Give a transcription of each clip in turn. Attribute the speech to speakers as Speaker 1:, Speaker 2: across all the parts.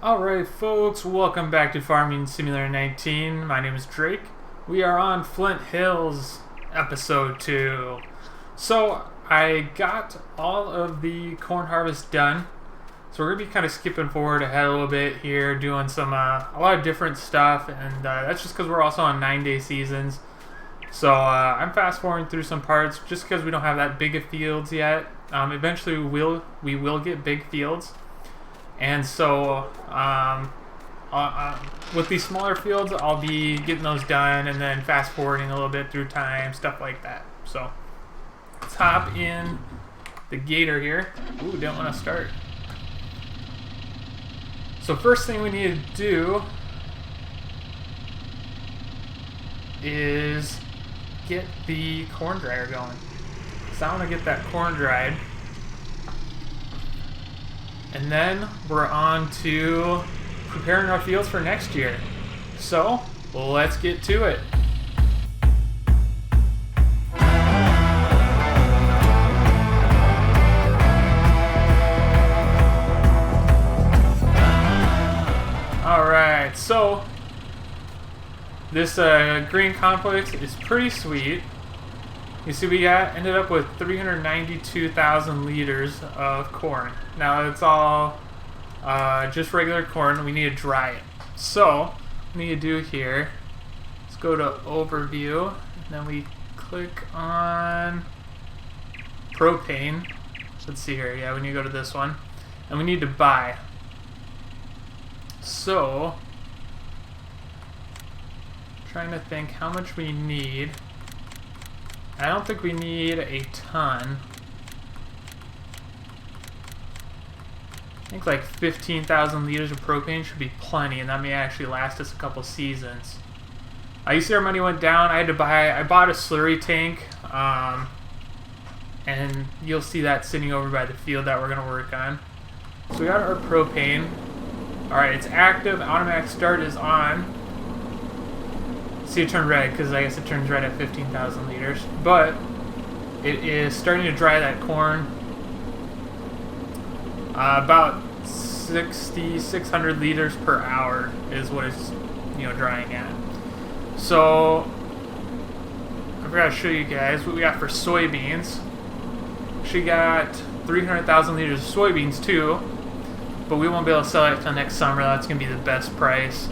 Speaker 1: Alright folks, welcome back to Farming Simulator 19. My name is Drake. We are on Flint Hills, episode 2. So, I got all of the corn harvest done. So we're going to be kind of skipping forward ahead a little bit here, doing some a lot of different stuff. And that's just because we're also on 9-day seasons. So I'm fast forwarding through some parts just because we don't have that big of fields yet. Eventually we will get big fields. And so, with these smaller fields, I'll be getting those done and then fast forwarding a little bit through time, stuff like that. So, let's hop in the gator here. Ooh, didn't want to start. So first thing we need to do is get the corn dryer going. So I want to get that corn dried. And then we're on to preparing our fields for next year. So, let's get to it. Alright, so this green complex is pretty sweet. You see, we ended up with 392,000 liters of corn. Now it's all just regular corn. We need to dry it. So what we need to do here, let's go to overview, and then we click on propane. Let's see here. Yeah, we need to go to this one, and we need to buy. So trying to think how much we need. I don't think we need a ton. I think like 15,000 liters of propane should be plenty, and that may actually last us a couple seasons. You see our money went down. I bought a slurry tank, and you'll see that sitting over by the field that we're going to work on. So we got our propane. Alright, it's active. Automatic start is on. See, it turned red because I guess it turns red at 15,000 liters. But it is starting to dry that corn. About 6,600 liters per hour is what it's drying at. So I forgot to show you guys what we got for soybeans. She got 300,000 liters of soybeans too, but we won't be able to sell it until next summer. That's gonna be the best price.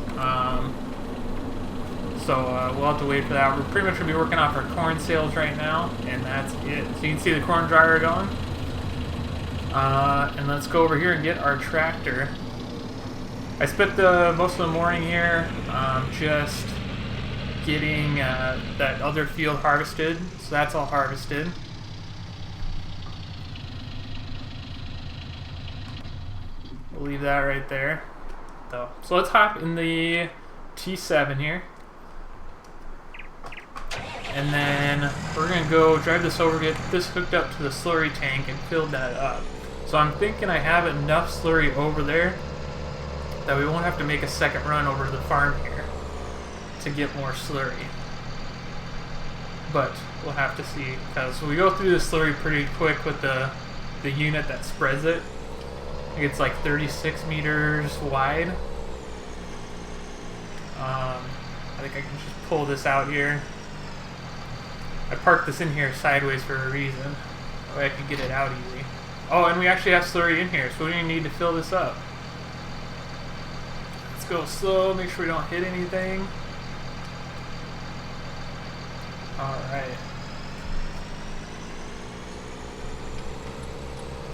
Speaker 1: So we'll have to wait for that. We're pretty much going to be working off our corn sales right now, and that's it. So you can see the corn dryer going. And let's go over here and get our tractor. I spent most of the morning here just getting that other field harvested. So that's all harvested. We'll leave that right there. So let's hop in the T7 here. And then we're going to go drive this over, get this hooked up to the slurry tank and fill that up. So I'm thinking I have enough slurry over there that we won't have to make a second run over to the farm here to get more slurry. But we'll have to see, because we go through the slurry pretty quick with the unit that spreads it. I think it's like 36 meters wide. I think I can just pull this out here. I parked this in here sideways for a reason. That way I can get it out easily. Oh, and we actually have slurry in here, so we don't even need to fill this up. Let's go slow, make sure we don't hit anything. Alright.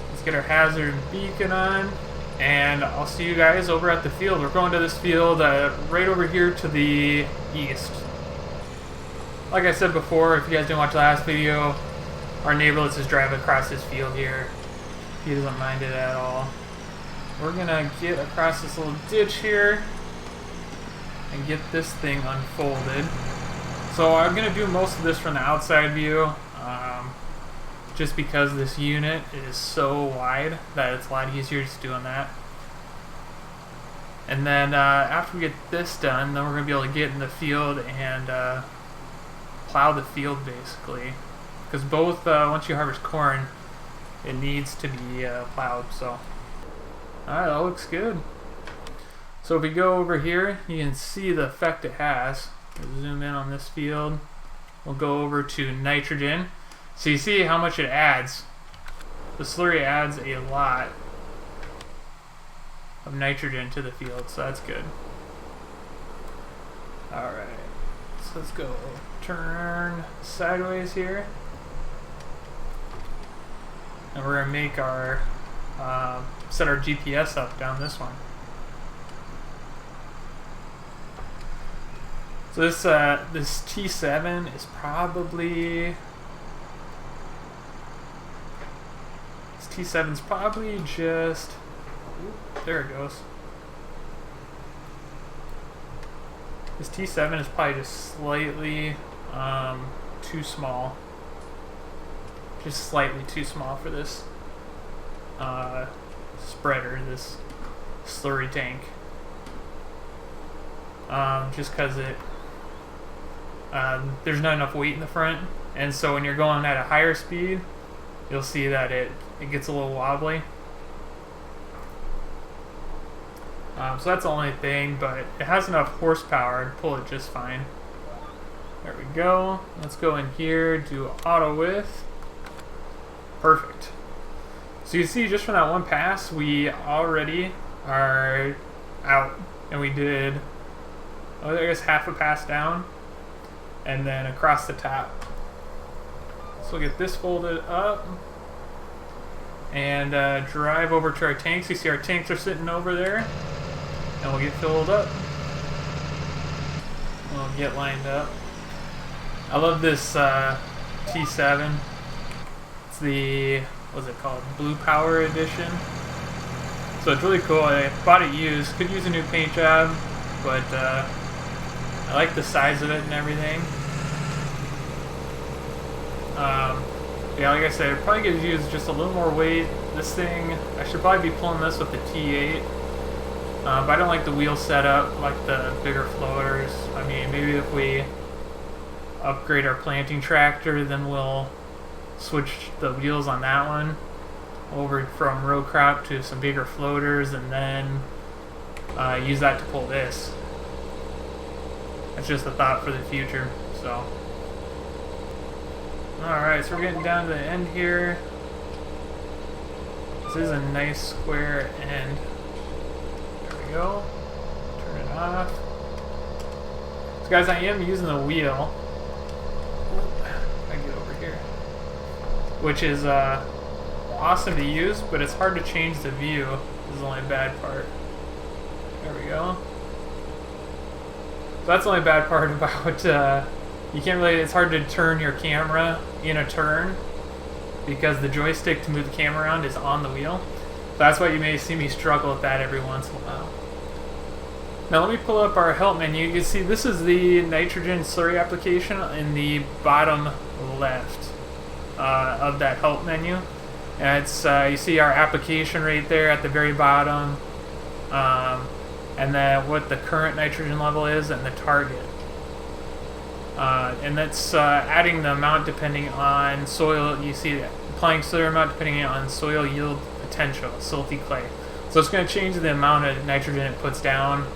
Speaker 1: Let's get our hazard beacon on, and I'll see you guys over at the field. We're going to this field right over here to the east. Like I said before, if you guys didn't watch the last video, our neighbor lets us drive across this field here. He doesn't mind it at all. We're gonna get across this little ditch here and get this thing unfolded. So I'm gonna do most of this from the outside view, just because this unit is so wide that it's a lot easier just doing that. And then after we get this done, then we're gonna be able to get in the field and plow the field basically, because both once you harvest corn, it needs to be plowed. So alright, that looks good. So if we go over here, you can see the effect it has. We'll zoom in on this field. We'll go over to nitrogen. So you see how much it adds. The slurry adds a lot of nitrogen to the field, so that's good. Alright, so let's go turn sideways here. And we're going to make our, set our GPS up down this one. So this T7 is probably, T7's probably just, there it goes. This T7 is probably just slightly too small. Just slightly too small for this spreader, this slurry tank. Just because there's not enough weight in the front, and so when you're going at a higher speed, you'll see that it gets a little wobbly. So that's the only thing, but it has enough horsepower to pull it just fine. There we go. Let's go in here, do auto width. Perfect. So you see just from that one pass, we already are out, and we did, I guess, half a pass down, and then across the top. So we'll get this folded up, and drive over to our tanks. You see our tanks are sitting over there, and we'll get filled up. We'll get lined up. I love this T7. It's the, what's it called? Blue Power Edition. So it's really cool. I bought it used. Could use a new paint job, but I like the size of it and everything. Yeah, like I said, it probably could use just a little more weight. This thing, I should probably be pulling this with the T8. But I don't like the wheel setup, like the bigger floaters. I mean, maybe if we upgrade our planting tractor, then we'll switch the wheels on that one over from row crop to some bigger floaters, and then use that to pull this. That's just a thought for the future. So, alright, so we're getting down to the end here. This is a nice square end. There we go. Turn it off. So guys, I am using the wheel. I get over here. Which is awesome to use, but it's hard to change the view. This is the only bad part. There we go. So that's the only bad part about you can't really, it's hard to turn your camera in a turn because the joystick to move the camera around is on the wheel. So that's why you may see me struggle with that every once in a while. Now let me pull up our help menu. You can see this is the nitrogen slurry application in the bottom left of that help menu. And it's you see our application right there at the very bottom, and then what the current nitrogen level is and the target. And that's adding the amount depending on soil. You see applying slurry amount depending on soil yield potential, silty clay. So it's going to change the amount of nitrogen it puts down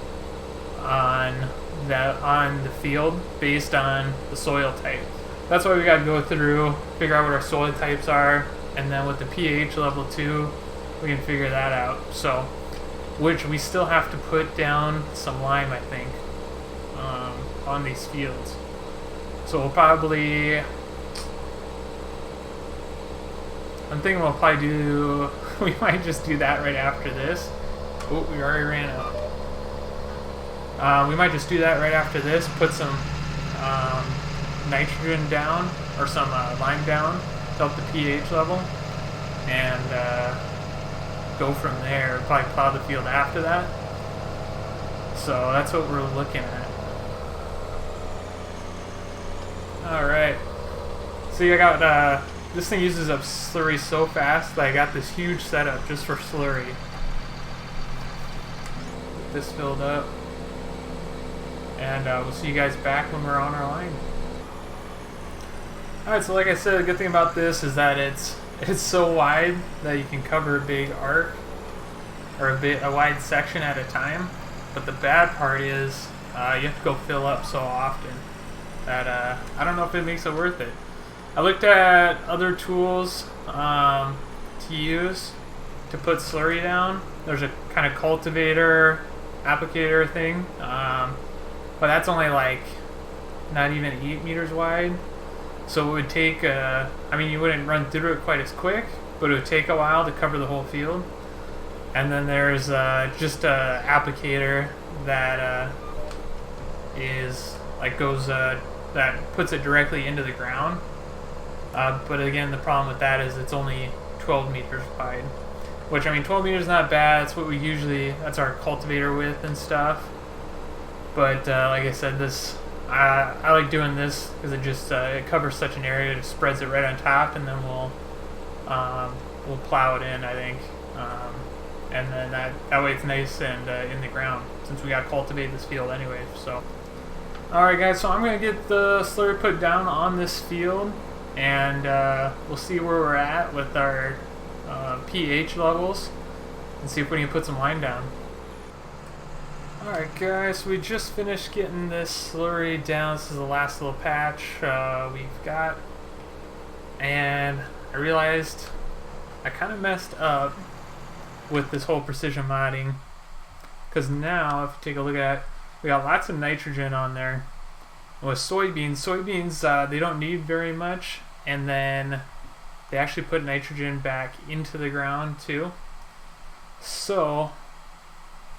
Speaker 1: on the field based on the soil type. That's why we got to go through, figure out what our soil types are, and then with the pH level too, we can figure that out. So, which we still have to put down some lime, I think, on these fields. So we'll probably, I'm thinking we'll probably do, we might just do that right after this. Oh, we already ran out. We might just do that right after this, put some nitrogen down, or some lime down to help the pH level, and go from there. Probably plow the field after that. So that's what we're looking at. Alright. See, I got, this thing uses up slurry so fast that I got this huge setup just for slurry. Get this filled up. And we'll see you guys back when we're on our line. Alright, so like I said, the good thing about this is that it's so wide that you can cover a big arc, or a wide section at a time. But the bad part is you have to go fill up so often that I don't know if it makes it worth it. I looked at other tools to use to put slurry down. There's a kind of cultivator, applicator thing, but that's only like not even 8 meters wide. So it would take, I mean, you wouldn't run through it quite as quick, but it would take a while to cover the whole field. And then there's just a applicator that is like goes that puts it directly into the ground. But again, the problem with that is it's only 12 meters wide, which, I mean, 12 meters is not bad. That's what we usually, that's our cultivator width and stuff. But like I said, this I like doing this because it just it covers such an area. It spreads it right on top, and then we'll plow it in, I think, and then that way it's nice and in the ground, since we got to cultivate this field anyway. So, all right, guys. So I'm gonna get the slurry put down on this field, and we'll see where we're at with our pH levels, and see if we can put some lime down. Alright guys, we just finished getting this slurry down. This is the last little patch we've got, and I realized I kind of messed up with this whole precision modding, because now if you take a look at it, we got lots of nitrogen on there. With soybeans they don't need very much, and then they actually put nitrogen back into the ground too. So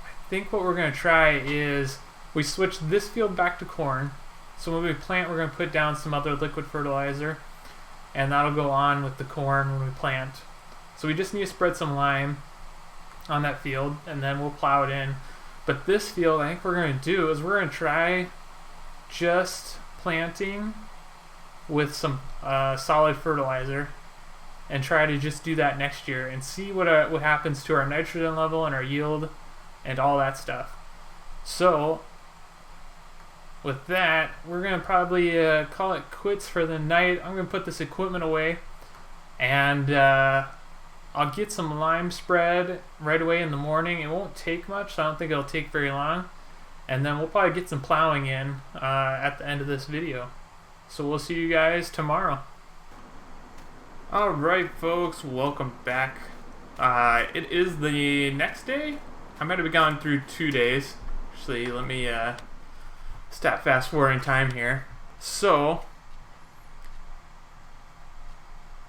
Speaker 1: I think what we're going to try is we switch this field back to corn. So when we plant, we're going to put down some other liquid fertilizer, and that'll go on with the corn when we plant. So we just need to spread some lime on that field, and then we'll plow it in. But this field, I think what we're going to do is we're going to try just planting with some solid fertilizer, and try to just do that next year and see what happens to our nitrogen level and our yield and all that stuff. So with that, we're gonna probably call it quits for the night. I'm gonna put this equipment away, and I'll get some lime spread right away in the morning. It won't take much, so I don't think it'll take very long, and then we'll probably get some plowing in at the end of this video. So we'll see you guys tomorrow. Alright folks, welcome back. It is the next day. I might have gone through 2 days. Actually, let me stop fast forwarding time here. So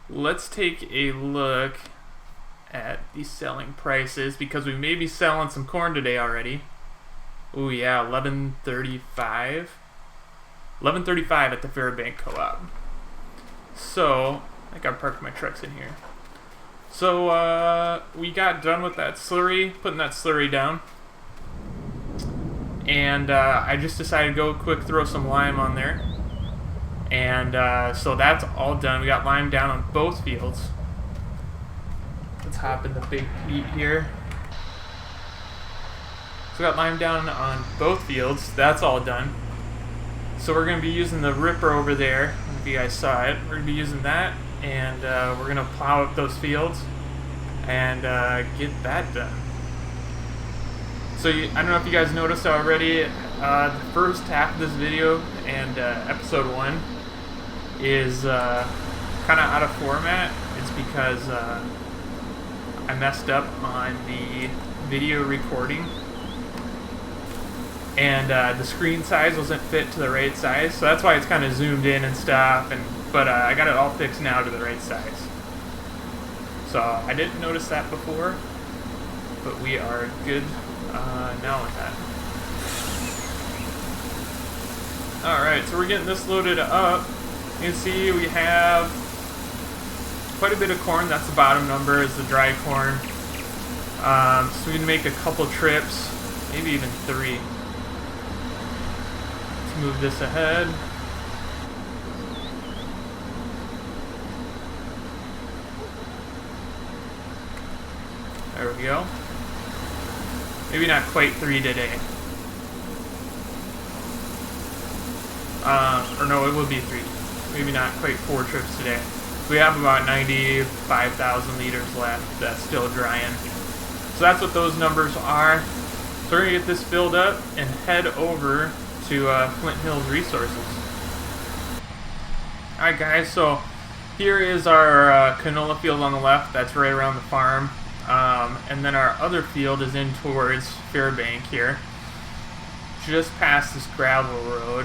Speaker 1: let's take a look at the selling prices, because we may be selling some corn today already. Oh yeah, 11.35. 11.35 at the Fairbank Co-op. So I think I parked my trucks in here. So we got done with that slurry, putting that slurry down, and I just decided to go quick throw some lime on there, and so that's all done. We got lime down on both fields. Let's hop in the big Pete here. So we got lime down on both fields. That's all done. So we're going to be using the ripper over there. If you guys saw it, we're going to be using that, and we're going to plow up those fields and get that done. So I don't know if you guys noticed already, the first half of this video and episode 1 is kind of out of format. It's because I messed up on the video recording, and the screen size wasn't fit to the right size, so that's why it's kind of zoomed in and stuff. But I got it all fixed now to the right size. So I didn't notice that before, but we are good now with that. Alright, so we're getting this loaded up. You can see we have quite a bit of corn. That's the bottom number, is the dry corn. So we can make a couple trips, maybe even 3. Let's move this ahead. There we go. Maybe not quite 3 today. Or no, it will be 3. Maybe not quite 4 trips today. We have about 95,000 liters left that's still drying. So that's what those numbers are. So we're going to get this filled up and head over to Flint Hills Resources. Alright guys, so here is our canola field on the left. That's right around the farm. And then our other field is in towards Fairbank here. Just past this gravel road.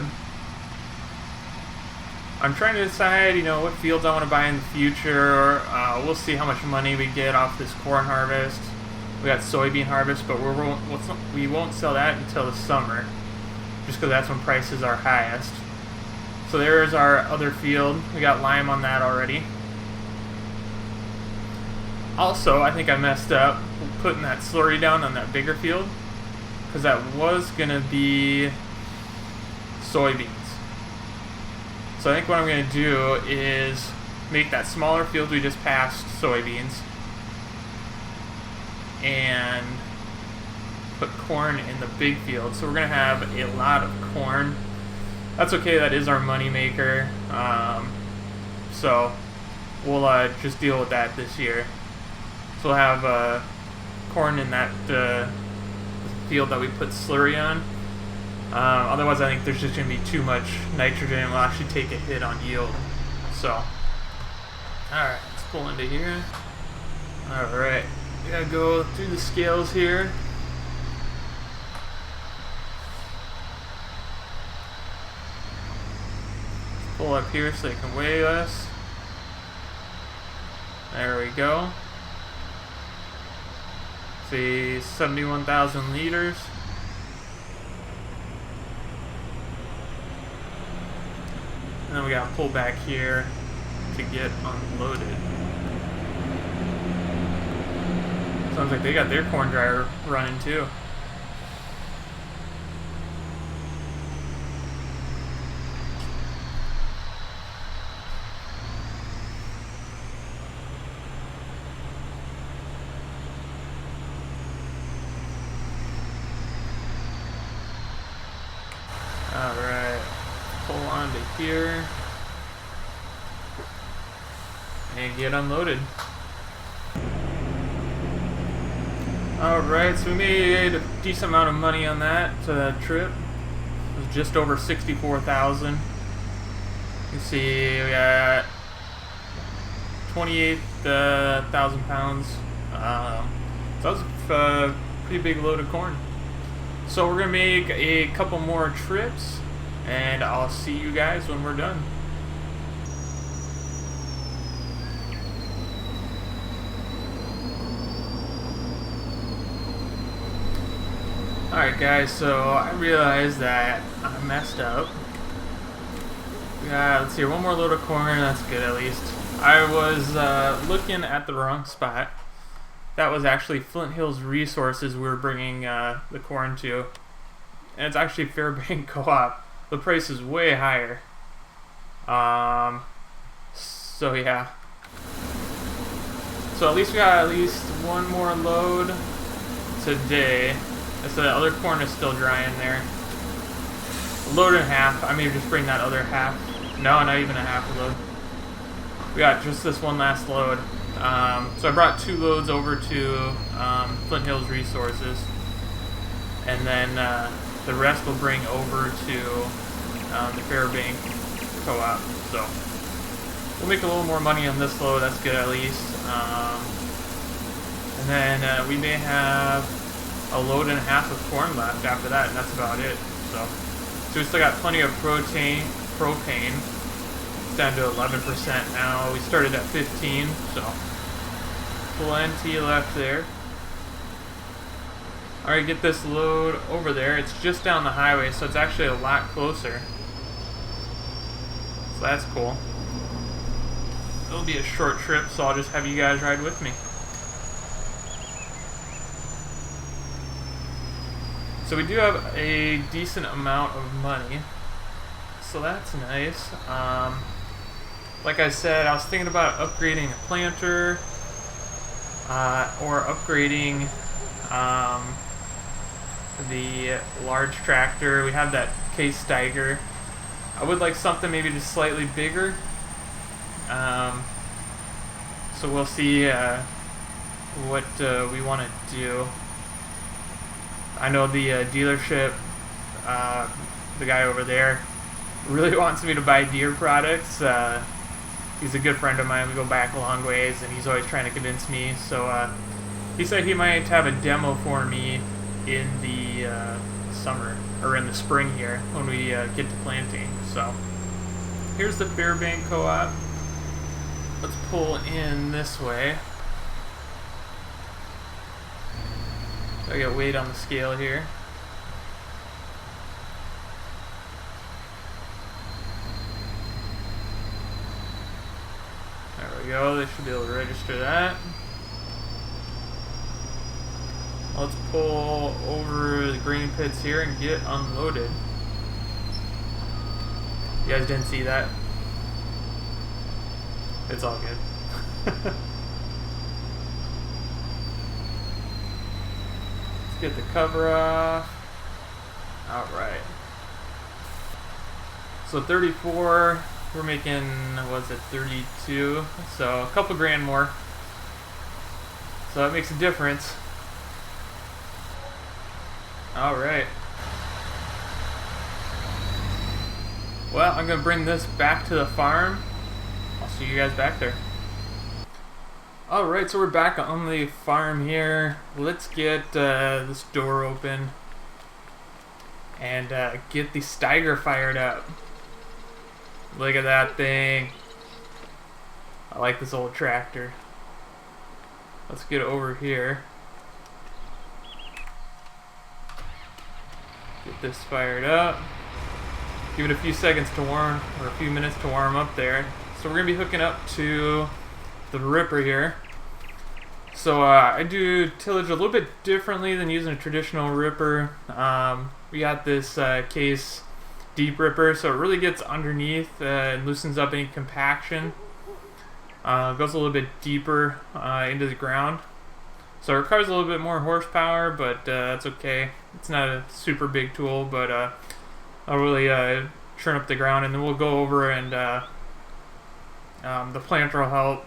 Speaker 1: I'm trying to decide, what fields I want to buy in the future. We'll see how much money we get off this corn harvest. We got soybean harvest, but we won't sell that until the summer, just because that's when prices are highest. So there's our other field. We got lime on that already. Also, I think I messed up putting that slurry down on that bigger field, because that was going to be soybeans. So I think what I'm going to do is make that smaller field we just passed soybeans and put corn in the big field. So we're going to have a lot of corn. That's okay, that is our money maker. So we'll just deal with that this year. So we'll have corn in that field that we put slurry on. Otherwise, I think there's just going to be too much nitrogen and we'll actually take a hit on yield. So, alright, let's pull into here. Alright, we gotta go through the scales here. Pull up here so they can weigh us. There we go. See, 71,000 liters. And then we gotta pull back here to get unloaded. Sounds like they got their corn dryer running too. Alright, pull onto here and get unloaded. Alright, so we made a decent amount of money on that trip. It was just over 64,000. You see, we got 28,000 pounds. So that was a pretty big load of corn. So we're going to make a couple more trips, and I'll see you guys when we're done. Alright guys, so I realized that I messed up. Let's see, one more load of corn, that's good at least. I was looking at the wrong spot. That was actually Flint Hills Resources we were bringing the corn to. And it's actually Fairbank Co-op. The price is way higher. So yeah. So at least we got one more load today. So the other corn is still dry in there. A load and a half. I may just bring that other half. No, not even a half a load. We got just this one last load. So I brought 2 loads over to Flint Hills Resources, and then the rest will bring over to the Fairbank Co-op. So we'll make a little more money on this load. That's good at least. And then we may have a load and a half of corn left after that, and that's about it. So we still got plenty of propane. It's down to 11% now. We started at 15, so plenty left there. Alright, get this load over there. It's just down the highway, so it's actually a lot closer. So that's cool. It'll be a short trip, so I'll just have you guys ride with me. So we do have a decent amount of money, so that's nice. Like I said, I was thinking about upgrading a planter, or upgrading the large tractor. We have that case Steiger. I would like something maybe just slightly bigger. So we'll see what we want to do. I know the dealership, the guy over there, really wants me to buy deer products. He's a good friend of mine. We go back a long ways, and he's always trying to convince me. So he said he might have a demo for me in the summer, or in the spring here, when we get to planting. So here's the Fairbank Co-op. Let's pull in this way. I got weight on the scale here. There we go, they should be able to register that. Let's pull over the grain pits here and get unloaded. You guys didn't see that? It's all good. Let's get the cover off. Alright. So 34, we're making, what was it, 32? So a couple grand more. So that makes a difference. Alright. Well, I'm going to bring this back to the farm. I'll see you guys back there. Alright, so we're back on the farm here. Let's get this door open and get the Steiger fired up. Look at that thing. I like this old tractor. Let's get over here. Get this fired up. Give it a few seconds to warm, or a few minutes to warm up there. So we're going to be hooking up to the ripper here. So I do tillage a little bit differently than using a traditional ripper. We got this case deep ripper, so it really gets underneath and loosens up any compaction. Goes a little bit deeper into the ground. So it requires a little bit more horsepower, but that's okay. It's not a super big tool, but I'll really churn up the ground, and then we'll go over and the planter will help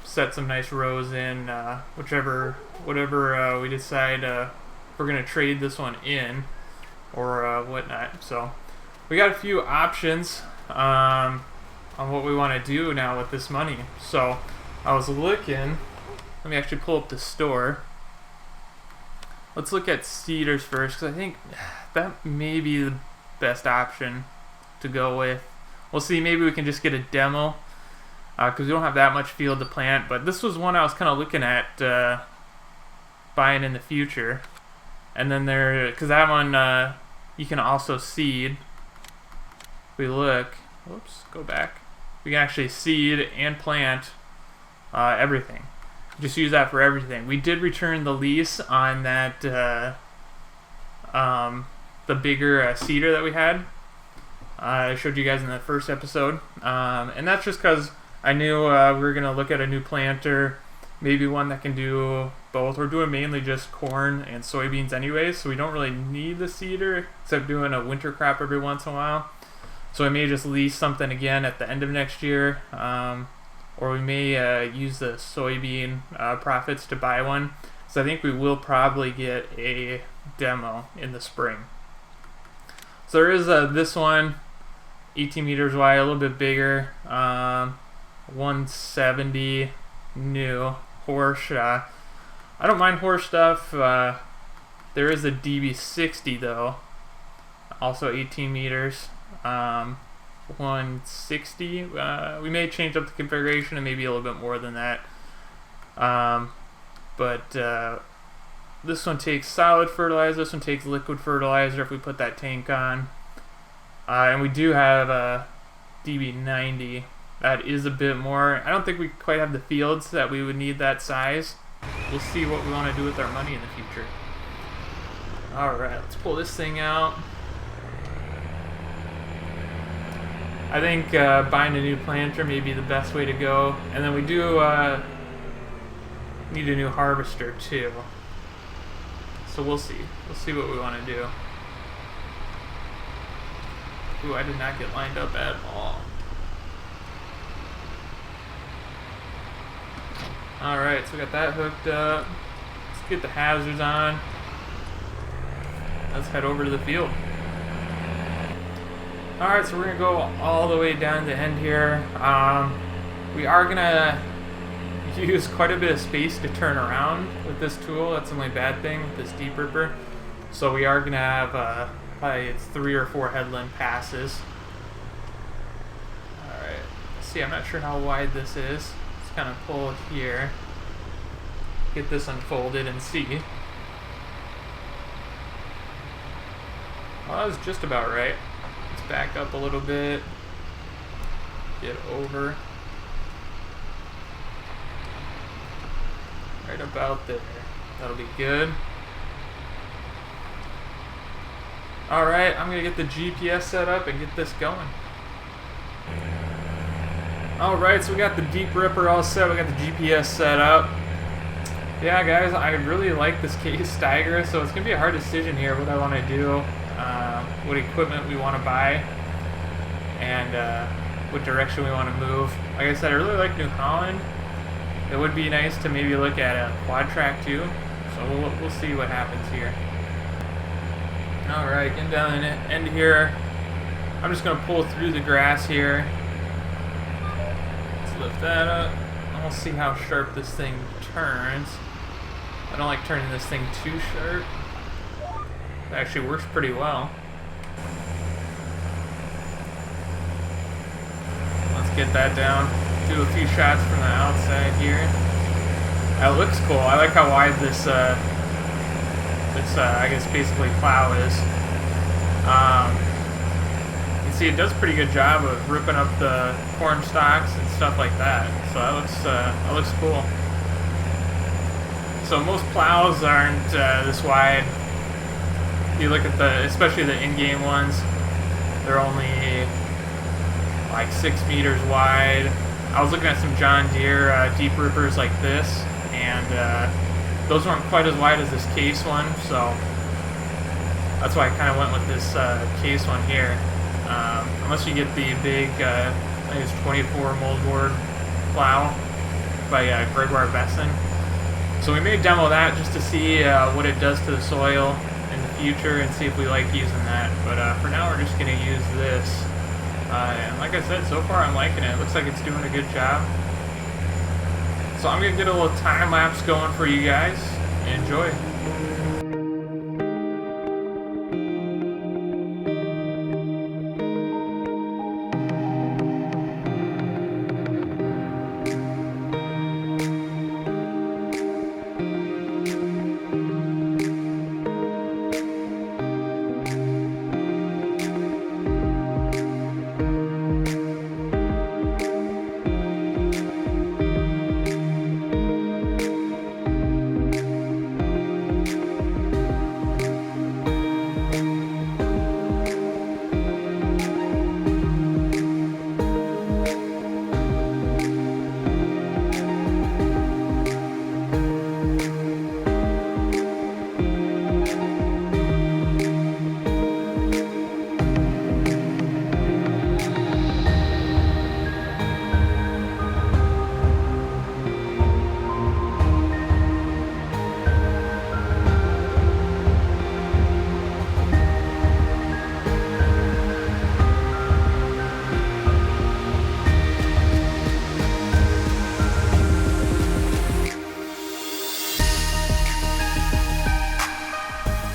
Speaker 1: set some nice rows in, whatever we decide we're going to trade this one in or whatnot. So we got a few options on what we want to do now with this money. So I was looking, let me actually pull up the store. Let's look at cedars first, because I think that may be the best option to go with. We'll see, maybe we can just get a demo, because we don't have that much field to plant, but this was one I was kind of looking at buying in the future. And then there, because that one you can also seed. If we look, whoops, go back. We can actually seed and plant everything. Just use that for everything. We did return the lease on that the bigger cedar that we had. I showed you guys in the first episode, and that's just because I knew we were gonna look at a new planter, maybe one that can do both. We're doing mainly just corn and soybeans anyways, so we don't really need the cedar except doing a winter crop every once in a while. So I may just lease something again at the end of next year. Or we may use the soybean profits to buy one. So I think we will probably get a demo in the spring. So there is this one, 18 meters wide, a little bit bigger, 170 new horse. I don't mind horse stuff. There is a DB60 though, also 18 meters. 160. We may change up the configuration and maybe a little bit more than that. But this one takes solid fertilizer. This one takes liquid fertilizer if we put that tank on. And we do have a DB90. That is a bit more. I don't think we quite have the fields that we would need that size. We'll see what we want to do with our money in the future. Alright, let's pull this thing out. I think buying a new planter may be the best way to go. And then we do need a new harvester too. So we'll see. We'll see what we want to do. Ooh, I did not get lined up at all. Alright, so we got that hooked up. Let's get the hazards on. let's head over to the field. Alright, so we're going to go all the way down the end here. We are going to use quite a bit of space to turn around with this tool. That's the only bad thing with this deep ripper. So we are going to have probably 3 or 4 headland passes. Alright, see, I'm not sure how wide this is. Let's kind of pull it here. Get this unfolded and see. Well, that was just about right. Let's back up a little bit. Get over. Right about there. That'll be good. Alright, I'm going to get the GPS set up and get this going. Alright, so we got the deep ripper all set. We got the GPS set up. Yeah, guys, I really like this case Steiger, so it's going to be a hard decision here what I want to do, what equipment we want to buy, and what direction we want to move. Like I said, I really like New Holland. It would be nice to maybe look at a quad track too, so we'll see what happens here. Alright, getting down the end here. I'm just going to pull through the grass here. Let's lift that up. And we'll see how sharp this thing turns. I don't like turning this thing too sharp. It actually works pretty well. Let's get that down. Do a few shots from the outside here. That looks cool. I like how wide this I guess basically plow is. You can see it does a pretty good job of ripping up the corn stalks and stuff like that. So that looks cool. So most plows aren't this wide. If you look at especially the in-game ones, they're only like 6 meters wide. I was looking at some John Deere deep rippers like this, and those weren't quite as wide as this case one, so that's why I kind of went with this case one here. Unless you get the big, I think it's 24 moldboard plow by Gregoire Besson. So we may demo that just to see what it does to the soil in the future and see if we like using that. But for now, we're just going to use this. And like I said, so far I'm liking it. It looks like it's doing a good job. So I'm going to get a little time lapse going for you guys. Enjoy.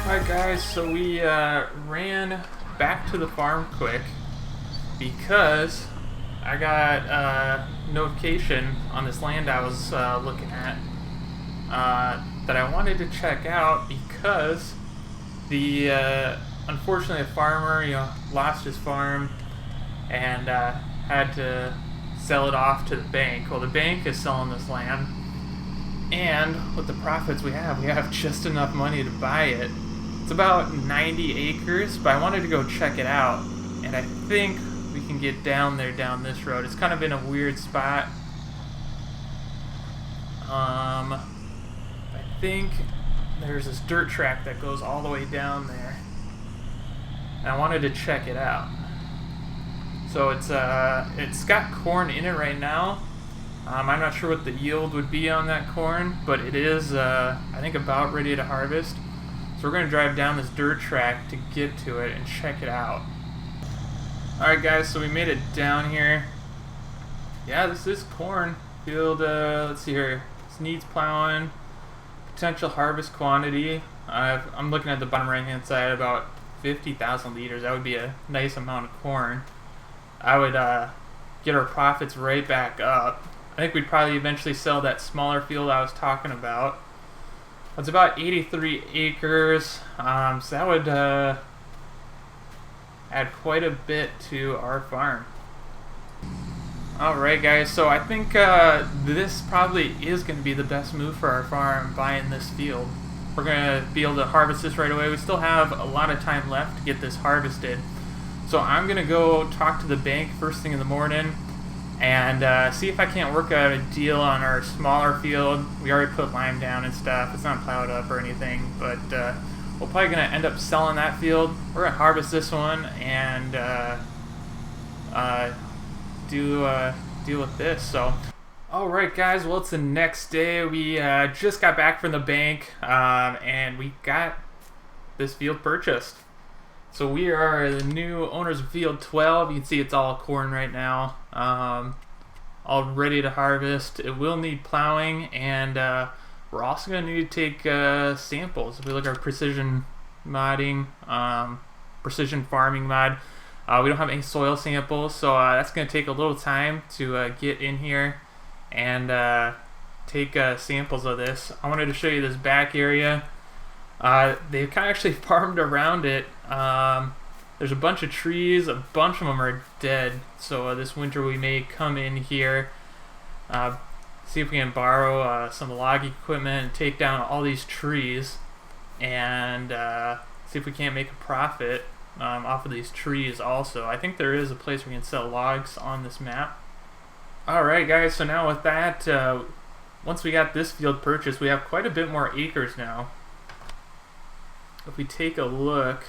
Speaker 1: Alright guys, so we ran back to the farm quick because I got a notification on this land I was looking at that I wanted to check out because unfortunately a farmer lost his farm and had to sell it off to the bank. Well, the bank is selling this land, and with the profits we have just enough money to buy it. It's about 90 acres, but I wanted to go check it out, and I think we can get down there down this road. It's kind of in a weird spot. I think there's this dirt track that goes all the way down there, and I wanted to check it out. So it's got corn in it right now. I'm not sure what the yield would be on that corn, but it is I think about ready to harvest. So we're going to drive down this dirt track to get to it and check it out. Alright guys, so we made it down here. Yeah, this is corn field. Let's see here. This needs plowing. Potential harvest quantity. I'm looking at the bottom right hand side, about 50,000 liters. That would be a nice amount of corn. I would get our profits right back up. I think we'd probably eventually sell that smaller field I was talking about. It's about 83 acres, so that would add quite a bit to our farm. Alright guys, so I think this probably is going to be the best move for our farm, buying this field. We're going to be able to harvest this right away. We still have a lot of time left to get this harvested. So I'm going to go talk to the bank first thing in the morning and see if I can't work out a deal on our smaller field. We already put lime down and stuff. It's not plowed up or anything, but we're probably going to end up selling that field. We're going to harvest this one and deal with this. So, alright guys, well it's the next day. We just got back from the bank and we got this field purchased. So we are the new owners of field 12. You can see it's all corn right now, all ready to harvest. It will need plowing, and we're also going to need to take samples. If we look at our precision modding, precision farming mod, we don't have any soil samples, so that's going to take a little time to get in here and take samples of this. I wanted to show you this back area. They've kind of actually farmed around it. There's a bunch of trees, a bunch of them are dead, so this winter we may come in here, see if we can borrow some log equipment and take down all these trees and see if we can't make a profit off of these trees also. I think there is a place where we can sell logs on this map. Alright guys, so now with that, once we got this field purchased, we have quite a bit more acres now. If we take a look,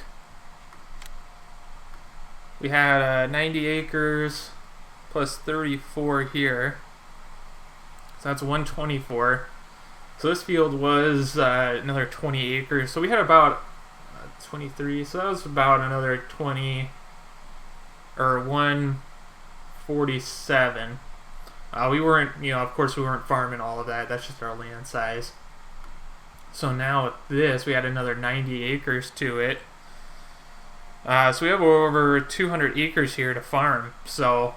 Speaker 1: we had 90 acres plus 34 here, so that's 124. So this field was another 20 acres, so we had about 23, so that was about another 20 or 147. We weren't, of course we weren't farming all of that, that's just our land size. So now with this, we add another 90 acres to it. So we have over 200 acres here to farm. So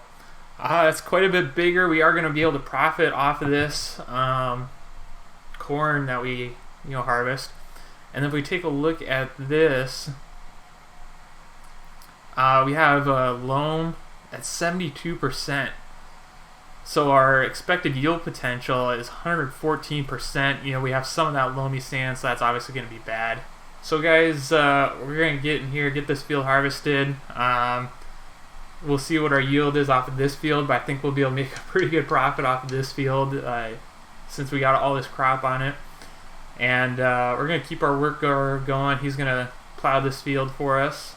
Speaker 1: it's quite a bit bigger. We are going to be able to profit off of this corn that we harvest. And if we take a look at this, we have loam at 72%. So our expected yield potential is 114%. We have some of that loamy sand, so that's obviously going to be bad. So guys, we're going to get in here, get this field harvested. We'll see what our yield is off of this field, but I think we'll be able to make a pretty good profit off of this field since we got all this crop on it. And we're going to keep our worker going. He's going to plow this field for us.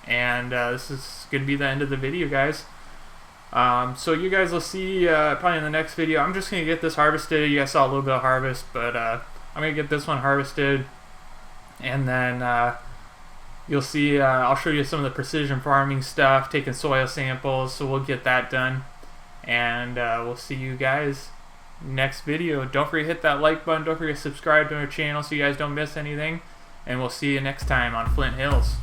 Speaker 1: And this is going to be the end of the video, guys. So you guys will see probably in the next video. I'm just going to get this harvested. You guys saw a little bit of harvest, but I'm going to get this one harvested. And then you'll see, I'll show you some of the precision farming stuff, taking soil samples, so we'll get that done. And we'll see you guys next video. Don't forget to hit that like button. Don't forget to subscribe to our channel so you guys don't miss anything. And we'll see you next time on Flint Hills.